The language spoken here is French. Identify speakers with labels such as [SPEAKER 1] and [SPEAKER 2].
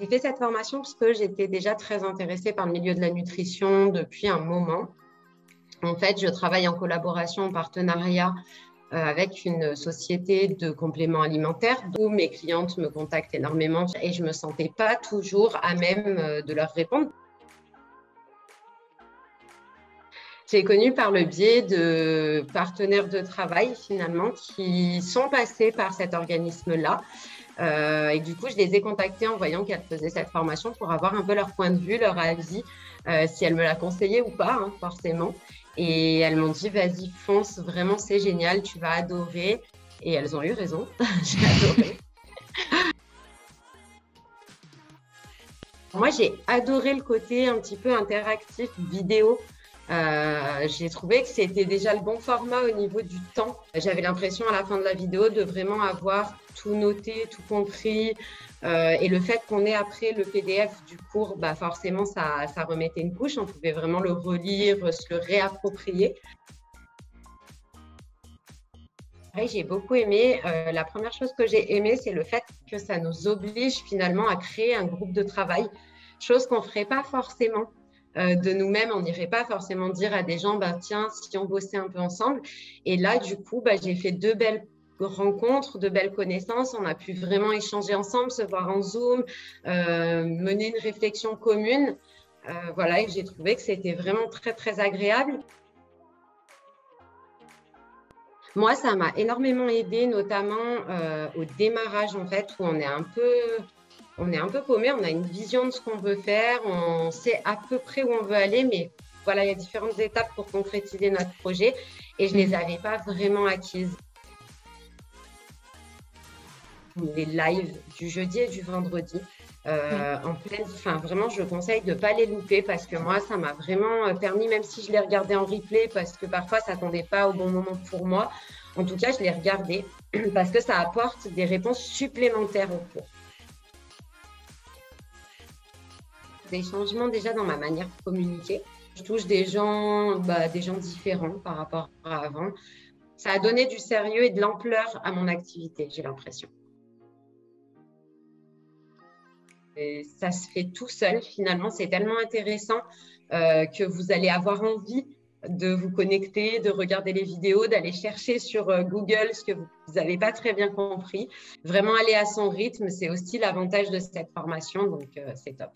[SPEAKER 1] J'ai fait cette formation parce que j'étais déjà très intéressée par le milieu de la nutrition depuis un moment. En fait, je travaille en collaboration, en partenariat avec une société de compléments alimentaires où mes clientes me contactent énormément et je ne me sentais pas toujours à même de leur répondre. J'ai connu par le biais de partenaires de travail finalement qui sont passés par cet organisme-là. Et du coup, je les ai contactées en voyant qu'elles faisaient cette formation pour avoir un peu leur point de vue, leur avis, si elles me la conseillaient ou pas, hein, forcément. Et elles m'ont dit, vas-y, fonce, vraiment, c'est génial, tu vas adorer. Et elles ont eu raison, j'ai adoré. Moi, j'ai adoré le côté un petit peu interactif, vidéo. J'ai trouvé que c'était déjà le bon format au niveau du temps. J'avais l'impression à la fin de la vidéo de vraiment avoir tout noté, tout compris. Et le fait qu'on ait après le PDF du cours, bah forcément, ça remettait une couche. On pouvait vraiment le relire, se le réapproprier. J'ai beaucoup aimé. La première chose que j'ai aimé, c'est le fait que ça nous oblige finalement à créer un groupe de travail, chose qu'on ne ferait pas forcément de nous-mêmes. On n'irait pas forcément dire à des gens, bah, tiens, si on bossait un peu ensemble. Et là, du coup, bah, j'ai fait deux belles rencontres, de belles connaissances. On a pu vraiment échanger ensemble, se voir en Zoom, mener une réflexion commune. Voilà, et j'ai trouvé que c'était vraiment très, très agréable. Moi, ça m'a énormément aidé, notamment au démarrage, en fait, où on est un peu paumé, on a une vision de ce qu'on veut faire, on sait à peu près où on veut aller, mais voilà, il y a différentes étapes pour concrétiser notre projet et je ne les avais pas vraiment acquises. Les lives du jeudi et du vendredi, vraiment, je conseille de ne pas les louper parce que moi, ça m'a vraiment permis, même si je les regardais en replay, parce que parfois, ça ne tombait pas au bon moment pour moi. En tout cas, je les regardais parce que ça apporte des réponses supplémentaires au cours. Des changements déjà dans ma manière de communiquer. Je touche des gens différents par rapport à avant. Ça a donné du sérieux et de l'ampleur à mon activité, j'ai l'impression. Et ça se fait tout seul, finalement, c'est tellement intéressant que vous allez avoir envie de vous connecter, de regarder les vidéos, d'aller chercher sur Google ce que vous n'avez pas très bien compris. Vraiment aller à son rythme, c'est aussi l'avantage de cette formation, donc c'est top.